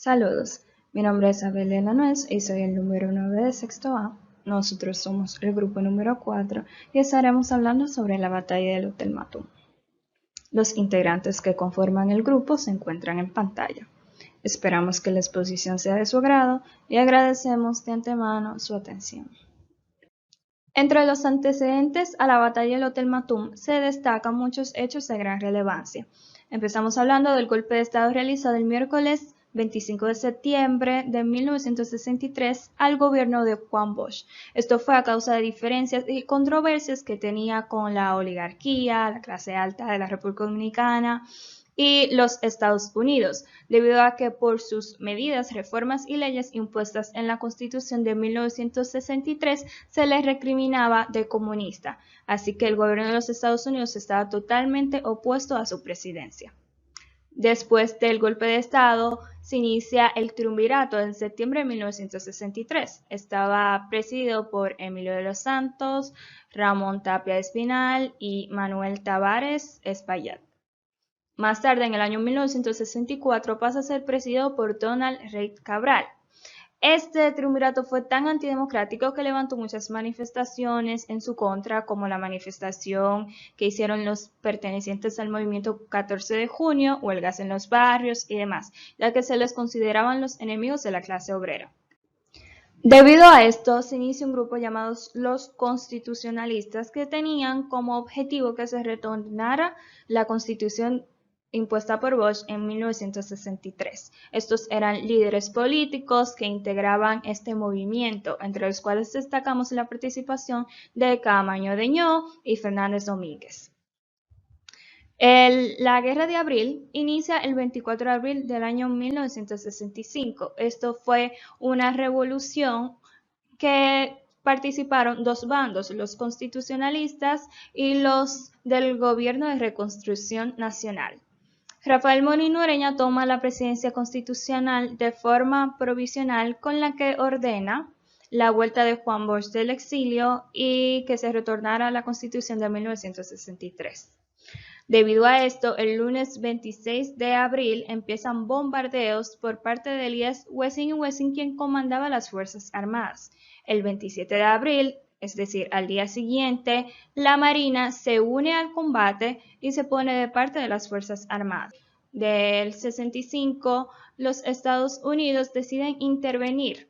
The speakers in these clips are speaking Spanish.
Saludos, mi nombre es Abelena Nuez y soy el número 9 de sexto A. Nosotros somos el grupo número 4 y estaremos hablando sobre la batalla del Hotel Matum. Los integrantes que conforman el grupo se encuentran en pantalla. Esperamos que la exposición sea de su agrado y agradecemos de antemano su atención. Entre los antecedentes a la batalla del Hotel Matum se destacan muchos hechos de gran relevancia. Empezamos hablando del golpe de Estado realizado el miércoles 25 de septiembre de 1963 al gobierno de Juan Bosch. Esto fue a causa de diferencias y controversias que tenía con la oligarquía, la clase alta de la República Dominicana y los Estados Unidos, debido a que por sus medidas, reformas y leyes impuestas en la Constitución de 1963 se les recriminaba de comunista, así que el gobierno de los Estados Unidos estaba totalmente opuesto a su presidencia. Después del golpe de Estado, se inicia el triunvirato en septiembre de 1963. Estaba presidido por Emilio de los Santos, Ramón Tapia Espinal y Manuel Tavares Espaillat. Más tarde, en el año 1964, pasa a ser presidido por Donald Reid Cabral. Este triunvirato fue tan antidemocrático que levantó muchas manifestaciones en su contra, como la manifestación que hicieron los pertenecientes al movimiento 14 de junio, huelgas en los barrios y demás, ya que se les consideraban los enemigos de la clase obrera. Debido a esto, se inicia un grupo llamado los constitucionalistas que tenían como objetivo que se retornara la Constitución impuesta por Bosch en 1963. Estos eran líderes políticos que integraban este movimiento, entre los cuales destacamos la participación de Camaño Deñó y Fernández Domínguez. La Guerra de Abril inicia el 24 de abril del año 1965. Esto fue una revolución que participaron dos bandos, los constitucionalistas y los del Gobierno de Reconstrucción Nacional. Rafael Molino Ureña toma la presidencia constitucional de forma provisional, con la que ordena la vuelta de Juan Bosch del exilio y que se retornara a la Constitución de 1963. Debido a esto, el lunes 26 de abril empiezan bombardeos por parte de Elías Wessing y Wessing, quien comandaba las Fuerzas Armadas. El 27 de abril, es decir, al día siguiente, la Marina se une al combate y se pone de parte de las Fuerzas Armadas. Del 65, los Estados Unidos deciden intervenir.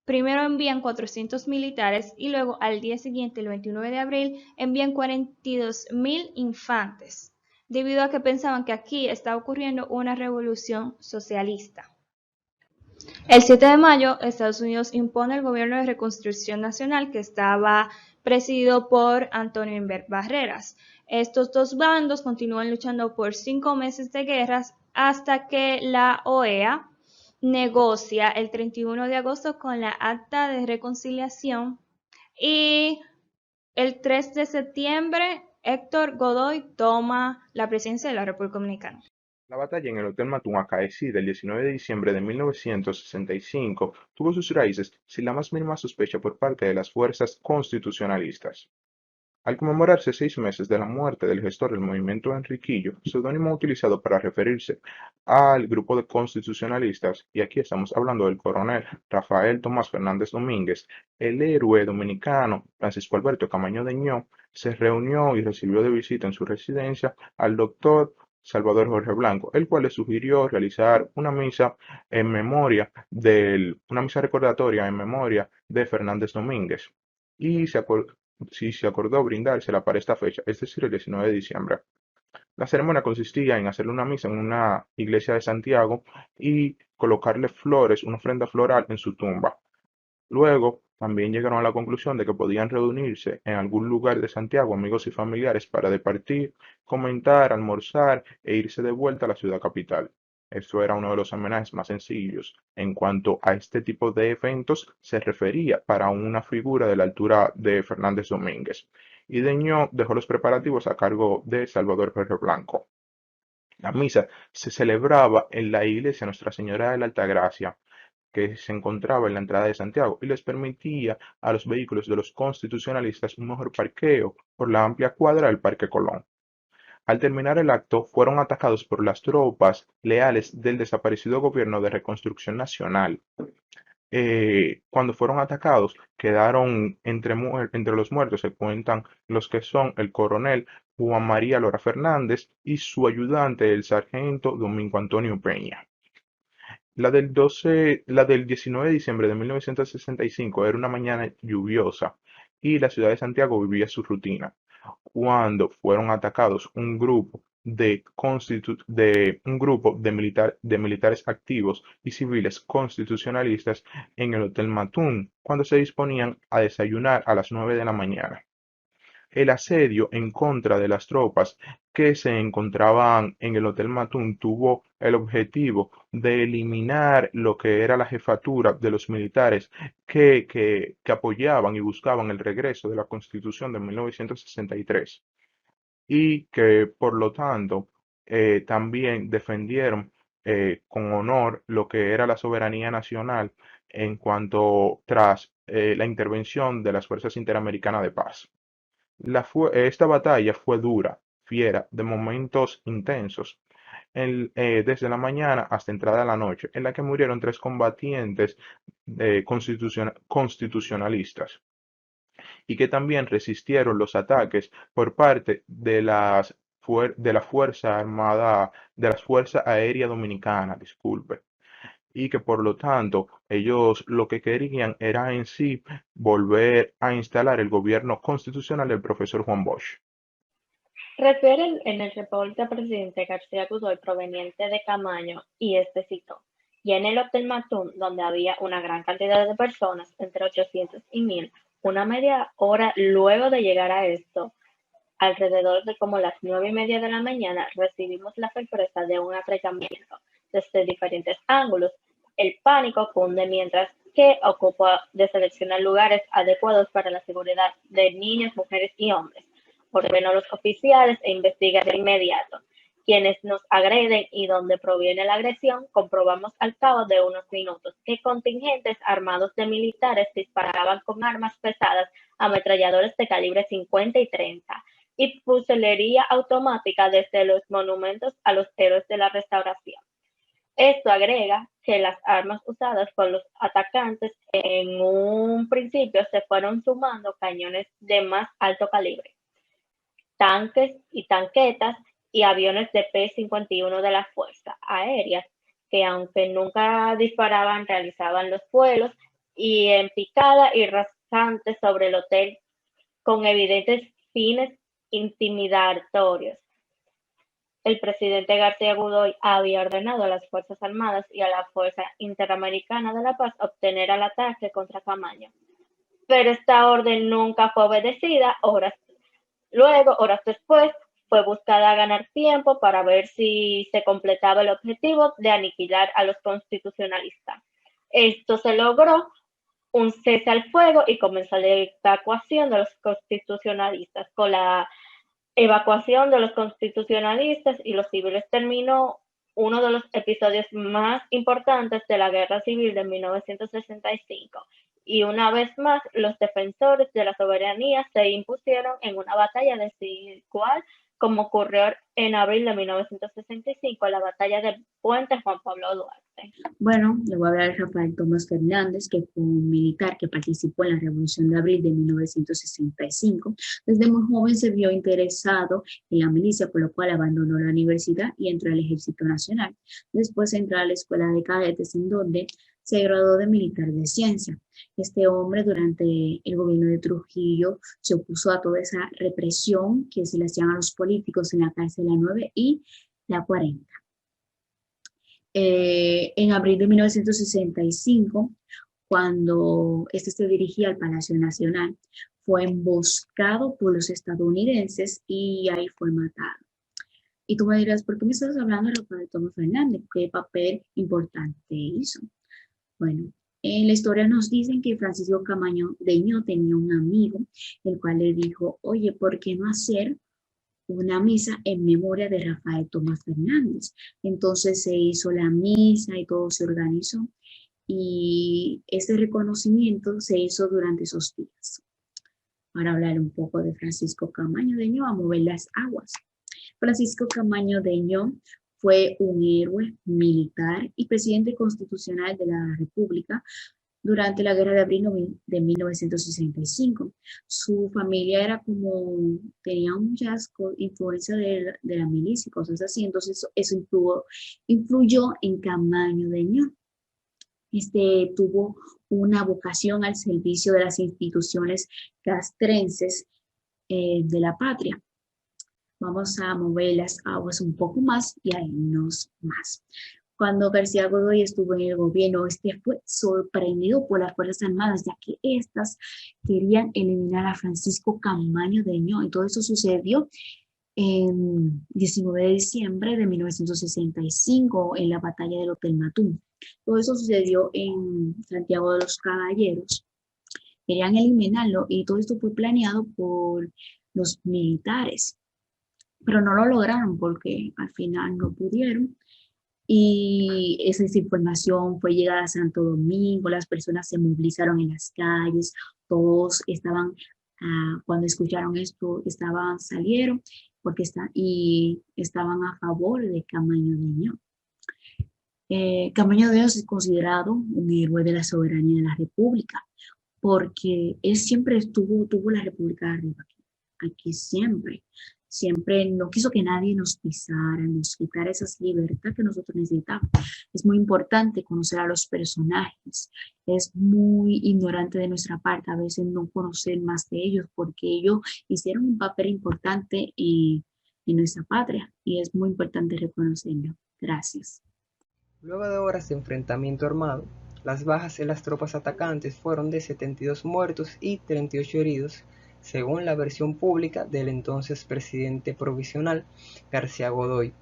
Primero envían 400 militares y luego al día siguiente, el 29 de abril, envían 42.000 infantes, debido a que pensaban que aquí está ocurriendo una revolución socialista. El 7 de mayo, Estados Unidos impone el gobierno de reconstrucción nacional, que estaba presidido por Antonio Inver Barreras. Estos dos bandos continúan luchando por 5 meses de guerras hasta que la OEA negocia el 31 de agosto con la Acta de Reconciliación y el 3 de septiembre Héctor Godoy toma la presidencia de la República Dominicana. La batalla en el Hotel Matum, acaecida el 19 de diciembre de 1965, tuvo sus raíces sin la más mínima sospecha por parte de las fuerzas constitucionalistas. Al conmemorarse 6 meses de la muerte del gestor del movimiento Enriquillo, seudónimo utilizado para referirse al grupo de constitucionalistas, y aquí estamos hablando del coronel Rafael Tomás Fernández Domínguez, el héroe dominicano Francisco Alberto Camaño Deñó se reunió y recibió de visita en su residencia al doctor Salvador Jorge Blanco, el cual le sugirió realizar una misa recordatoria en memoria de Fernández Domínguez. Y se acordó brindársela para esta fecha, es decir, el 19 de diciembre. La ceremonia consistía en hacerle una misa en una iglesia de Santiago y colocarle flores, una ofrenda floral en su tumba. Luego, también llegaron a la conclusión de que podían reunirse en algún lugar de Santiago amigos y familiares para departir, comentar, almorzar e irse de vuelta a la ciudad capital. Esto era uno de los homenajes más sencillos en cuanto a este tipo de eventos se refería para una figura de la altura de Fernández Domínguez. Y Deñó dejó los preparativos a cargo de Salvador Jorge Blanco. La misa se celebraba en la iglesia Nuestra Señora de la Altagracia, que se encontraba en la entrada de Santiago y les permitía a los vehículos de los constitucionalistas un mejor parqueo por la amplia cuadra del Parque Colón. Al terminar el acto, fueron atacados por las tropas leales del desaparecido Gobierno de Reconstrucción Nacional. Cuando fueron atacados, quedaron entre los muertos, se cuentan los que son el coronel Juan María Lora Fernández y su ayudante, el sargento Domingo Antonio Peña. La del 19 de diciembre de 1965 era una mañana lluviosa y la ciudad de Santiago vivía su rutina cuando fueron atacados un grupo de militares activos y civiles constitucionalistas en el Hotel Matún, cuando se disponían a desayunar a las 9 de la mañana. El asedio en contra de las tropas que se encontraban en el Hotel Matún tuvo el objetivo de eliminar lo que era la jefatura de los militares que apoyaban y buscaban el regreso de la Constitución de 1963 y que por lo tanto también defendieron con honor lo que era la soberanía nacional en cuanto tras la intervención de las Fuerzas Interamericanas de Paz. Esta batalla fue dura, fiera, de momentos intensos, desde la mañana hasta entrada la noche, en la que murieron 3 combatientes constitucionalistas y que también resistieron los ataques por parte de la Fuerza Armada, de la Fuerza Aérea Dominicana, disculpe, y que por lo tanto ellos lo que querían era en sí volver a instalar el gobierno constitucional del profesor Juan Bosch. Refieren en el reporte al presidente García Godoy proveniente de Camaño y este citó: y en el Hotel Matún, donde había una gran cantidad de personas, entre 800 y 1000, una media hora luego de llegar a esto, alrededor de como las 9:30 de la mañana, recibimos la sorpresa de un atracamiento desde diferentes ángulos. El pánico cunde mientras que ocupa de seleccionar lugares adecuados para la seguridad de niños, mujeres y hombres. Ordenó a los oficiales e investiga de inmediato quienes nos agreden y dónde proviene la agresión. Comprobamos al cabo de unos minutos que contingentes armados de militares disparaban con armas pesadas, ametralladores de calibre 50 y 30 y fusilería automática desde los monumentos a los héroes de la Restauración. Esto agrega que las armas usadas por los atacantes en un principio se fueron sumando cañones de más alto calibre, tanques y tanquetas y aviones de P-51 de las Fuerzas Aéreas, que aunque nunca disparaban, realizaban los vuelos y en picada y rasante sobre el hotel con evidentes fines intimidatorios. El presidente García Godoy había ordenado a las Fuerzas Armadas y a la Fuerza Interamericana de la Paz obtener el ataque contra Camaño, pero esta orden nunca fue obedecida. Horas después, fue buscada a ganar tiempo para ver si se completaba el objetivo de aniquilar a los constitucionalistas. Esto se logró un cese al fuego y comenzó la evacuación de los constitucionalistas. Con la evacuación de los constitucionalistas y los civiles terminó uno de los episodios más importantes de la Guerra Civil de 1965. Y una vez más, los defensores de la soberanía se impusieron en una batalla desigual, como ocurrió en abril de 1965, la batalla de Puente Juan Pablo Duarte. Bueno, le voy a hablar de Rafael Tomás Fernández, que fue un militar que participó en la Revolución de Abril de 1965. Desde muy joven se vio interesado en la milicia, por lo cual abandonó la universidad y entró al Ejército Nacional. Después entró a la Escuela de Cadetes, en donde se graduó de militar de ciencia. Este hombre, durante el gobierno de Trujillo, se opuso a toda esa represión que se le hacían a los políticos en la cárcel La 9 y la 40. En abril de 1965, cuando este se dirigía al Palacio Nacional, fue emboscado por los estadounidenses y ahí fue matado. Y tú me dirás, ¿por qué me estás hablando de Rafael Tomás Fernández? ¿Qué papel importante hizo? Bueno, en la historia nos dicen que Francisco Camaño Deño tenía un amigo, el cual le dijo: oye, ¿por qué no hacer una misa en memoria de Rafael Tomás Fernández? Entonces se hizo la misa y todo se organizó, y este reconocimiento se hizo durante esos días. Para hablar un poco de Francisco Camaño Deño, a mover las aguas. Francisco Camaño Deño fue un héroe militar y presidente constitucional de la República durante la Guerra de Abril de 1965. Su familia era como, tenía muchas influencia de la milicia y cosas así, entonces eso influyó en Camaño Deño. Tuvo una vocación al servicio de las instituciones castrenses de la patria. Vamos a mover las aguas un poco más y a irnos más. Cuando García Godoy estuvo en el gobierno, fue sorprendido por las Fuerzas Armadas, ya que éstas querían eliminar a Francisco Camaño Deño. Y todo eso sucedió en 19 de diciembre de 1965, en la batalla del Hotel Matún. Todo eso sucedió en Santiago de los Caballeros. Querían eliminarlo y todo esto fue planeado por los militares, pero no lo lograron porque al final no pudieron. Y esa desinformación fue llegada a Santo Domingo, las personas se movilizaron en las calles, todos estaban, cuando escucharon esto, salieron y estaban a favor de Camaño Deño. Camaño Deño es considerado un héroe de la soberanía de la República, porque él siempre tuvo la República arriba, aquí siempre no quiso que nadie nos pisara, nos quitara esas libertades que nosotros necesitamos. Es muy importante conocer a los personajes, es muy ignorante de nuestra parte a veces no conocer más de ellos, porque ellos hicieron un papel importante en nuestra patria y es muy importante reconocerlo. Gracias. Luego de horas de enfrentamiento armado, las bajas en las tropas atacantes fueron de 72 muertos y 38 heridos, según la versión pública del entonces presidente provisional García Godoy.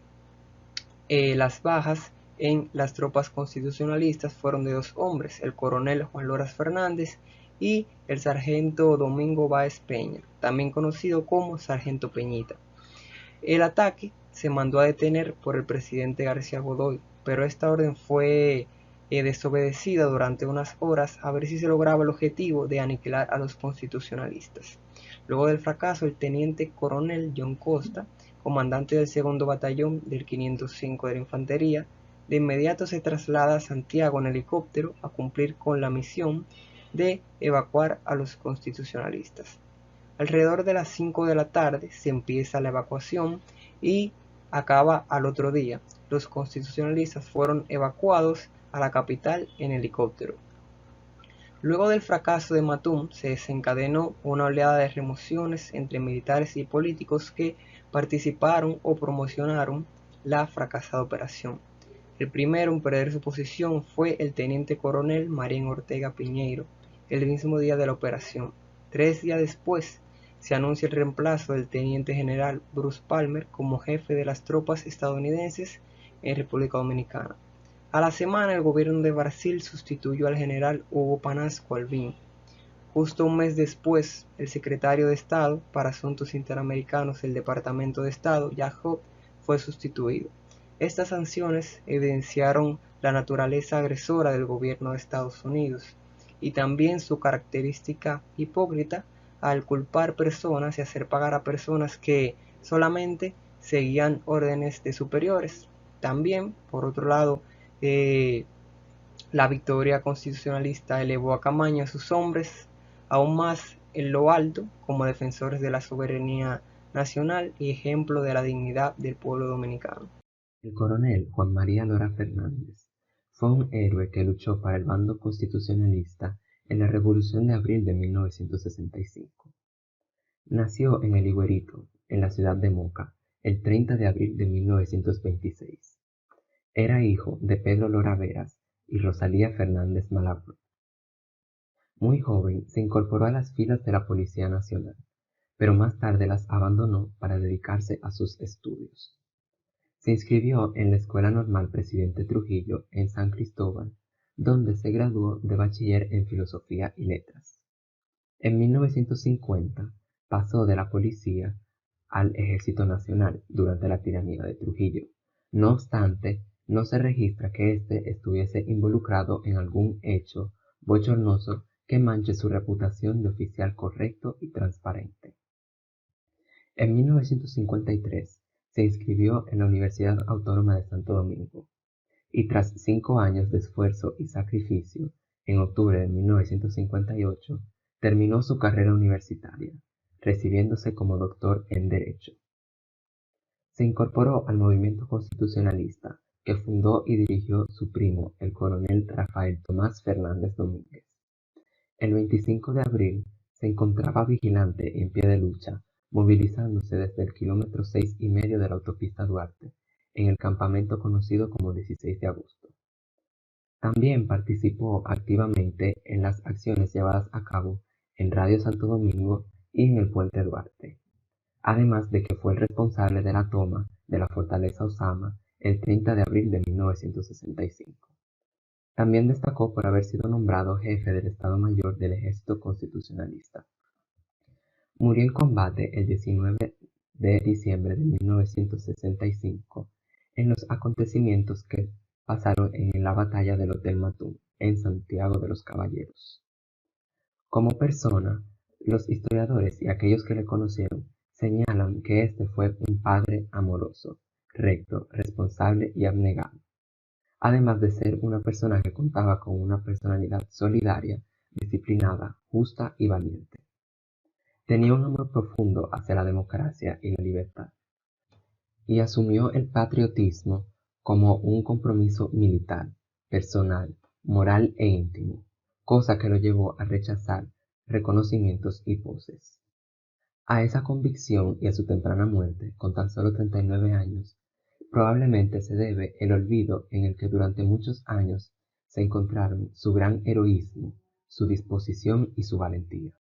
Las bajas en las tropas constitucionalistas fueron de 2 hombres, el coronel Juan Loras Fernández y el sargento Domingo Báez Peña, también conocido como Sargento Peñita. El ataque se mandó a detener por el presidente García Godoy, pero esta orden fue desobedecida durante unas horas a ver si se lograba el objetivo de aniquilar a los constitucionalistas. Luego del fracaso, el teniente coronel John Costa, comandante del 2º Batallón del 505 de la Infantería, de inmediato se traslada a Santiago en helicóptero a cumplir con la misión de evacuar a los constitucionalistas. Alrededor de las 5 de la tarde se empieza la evacuación y acaba al otro día. Los constitucionalistas fueron evacuados a la capital en helicóptero. Luego del fracaso de Matún se desencadenó una oleada de remociones entre militares y políticos que participaron o promocionaron la fracasada operación. El primero en perder su posición fue el teniente coronel Marín Ortega Piñeiro, el mismo día de la operación. 3 días después se anuncia el reemplazo del teniente general Bruce Palmer como jefe de las tropas estadounidenses en República Dominicana. A la semana, el gobierno de Brasil sustituyó al general Hugo Panasco Alvim. Justo un mes después, el secretario de Estado para Asuntos Interamericanos del Departamento de Estado, Jack Hobb, fue sustituido. Estas sanciones evidenciaron la naturaleza agresora del gobierno de Estados Unidos y también su característica hipócrita al culpar personas y hacer pagar a personas que solamente seguían órdenes de superiores. También, por otro lado, la victoria constitucionalista elevó a Camaño y a sus hombres aún más en lo alto como defensores de la soberanía nacional y ejemplo de la dignidad del pueblo dominicano. El coronel Juan María Lora Fernández fue un héroe que luchó para el bando constitucionalista en la Revolución de Abril de 1965. Nació en El Higuerito, en la ciudad de Moca, el 30 de abril de 1926. Era hijo de Pedro Lora Veras y Rosalía Fernández Malabro. Muy joven se incorporó a las filas de la Policía Nacional, pero más tarde las abandonó para dedicarse a sus estudios. Se inscribió en la Escuela Normal Presidente Trujillo en San Cristóbal, donde se graduó de bachiller en Filosofía y Letras. En 1950 pasó de la policía al Ejército Nacional durante la tiranía de Trujillo. No obstante, no se registra que éste estuviese involucrado en algún hecho bochornoso que manche su reputación de oficial correcto y transparente. En 1953 se inscribió en la Universidad Autónoma de Santo Domingo y tras 5 años de esfuerzo y sacrificio, en octubre de 1958, terminó su carrera universitaria, recibiéndose como doctor en Derecho. Se incorporó al movimiento constitucionalista que fundó y dirigió su primo, el coronel Rafael Tomás Fernández Domínguez. El 25 de abril se encontraba vigilante en pie de lucha, movilizándose desde el kilómetro 6,5 de la autopista Duarte, en el campamento conocido como 16 de agosto. También participó activamente en las acciones llevadas a cabo en Radio Santo Domingo y en el Puente Duarte, además de que fue el responsable de la toma de la fortaleza Osama el 30 de abril de 1965. También destacó por haber sido nombrado jefe del Estado Mayor del Ejército Constitucionalista. Murió en combate el 19 de diciembre de 1965 en los acontecimientos que pasaron en la batalla del Hotel Matún, en Santiago de los Caballeros. Como persona, los historiadores y aquellos que le conocieron señalan que este fue un padre amoroso, recto, responsable y abnegado, además de ser una persona que contaba con una personalidad solidaria, disciplinada, justa y valiente. Tenía un amor profundo hacia la democracia y la libertad, y asumió el patriotismo como un compromiso militar, personal, moral e íntimo, cosa que lo llevó a rechazar reconocimientos y poses. A esa convicción y a su temprana muerte, con tan solo 39 años, probablemente se debe el olvido en el que durante muchos años se encontraron su gran heroísmo, su disposición y su valentía.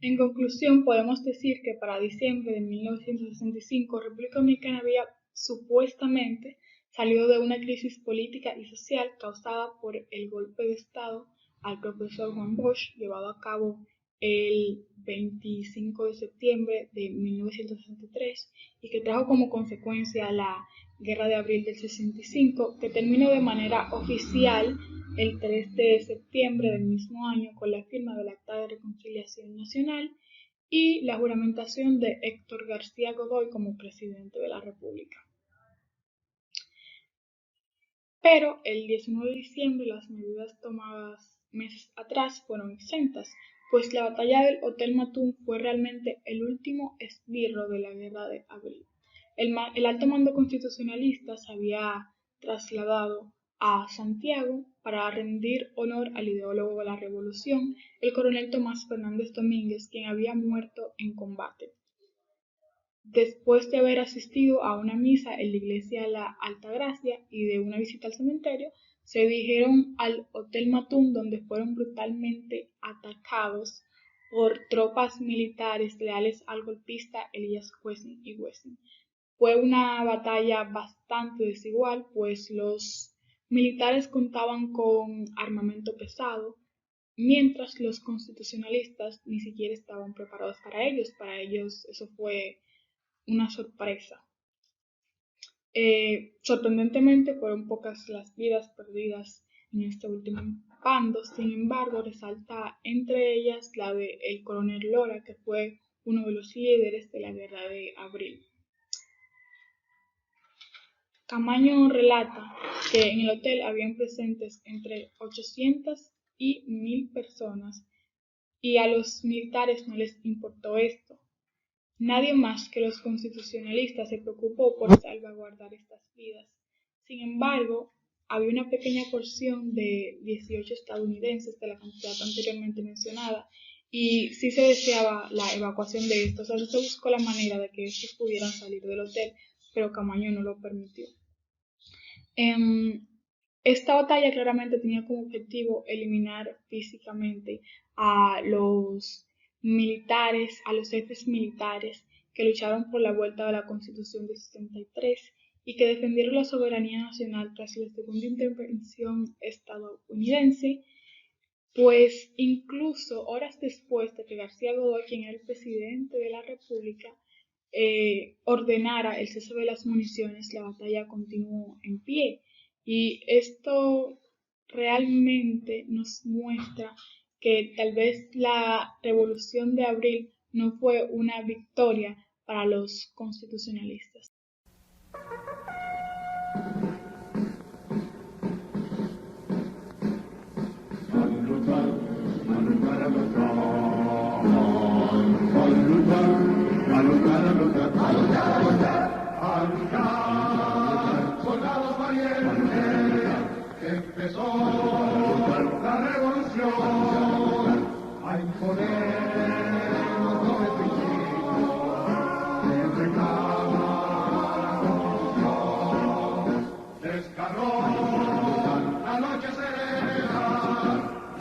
En conclusión, podemos decir que para diciembre de 1965, República Dominicana había supuestamente salido de una crisis política y social causada por el golpe de Estado al profesor Juan Bosch, llevado a cabo el 25 de septiembre de 1963 y que trajo como consecuencia la Guerra de Abril del 65, que terminó de manera oficial el 3 de septiembre del mismo año con la firma del Acta de Reconciliación Nacional y la juramentación de Héctor García Godoy como presidente de la República. Pero el 19 de diciembre las medidas tomadas meses atrás fueron exentas, pues la batalla del Hotel Matún fue realmente el último esbirro de la Guerra de Abril. El alto mando constitucionalista se había trasladado a Santiago para rendir honor al ideólogo de la revolución, el coronel Tomás Fernández Domínguez, quien había muerto en combate. Después de haber asistido a una misa en la iglesia La Altagracia y de una visita al cementerio, se dirigieron al Hotel Matún, donde fueron brutalmente atacados por tropas militares leales al golpista Elías y Wessing. Fue una batalla bastante desigual, pues los militares contaban con armamento pesado, mientras los constitucionalistas ni siquiera estaban preparados para ellos. Para ellos eso fue una sorpresa. Sorprendentemente fueron pocas las vidas perdidas en este último bando, sin embargo resalta entre ellas la de el coronel Lora, que fue uno de los líderes de la Guerra de Abril. Camaño relata que en el hotel habían presentes entre 800 y 1000 personas y a los militares no les importó esto. Nadie más que los constitucionalistas se preocupó por salvaguardar estas vidas. Sin embargo, había una pequeña porción de 18 estadounidenses de la cantidad anteriormente mencionada y sí se deseaba la evacuación de estos. O sea, se buscó la manera de que estos pudieran salir del hotel, pero Camaño no lo permitió. Esta batalla claramente tenía como objetivo eliminar físicamente a los militares, a los jefes militares que lucharon por la vuelta de la Constitución del 73 y que defendieron la soberanía nacional tras la segunda intervención estadounidense, pues incluso horas después de que García Godoy, quien era el presidente de la República, ordenara el cese de las municiones, la batalla continuó en pie. Y esto realmente nos muestra que tal vez la Revolución de Abril no fue una victoria para los constitucionalistas.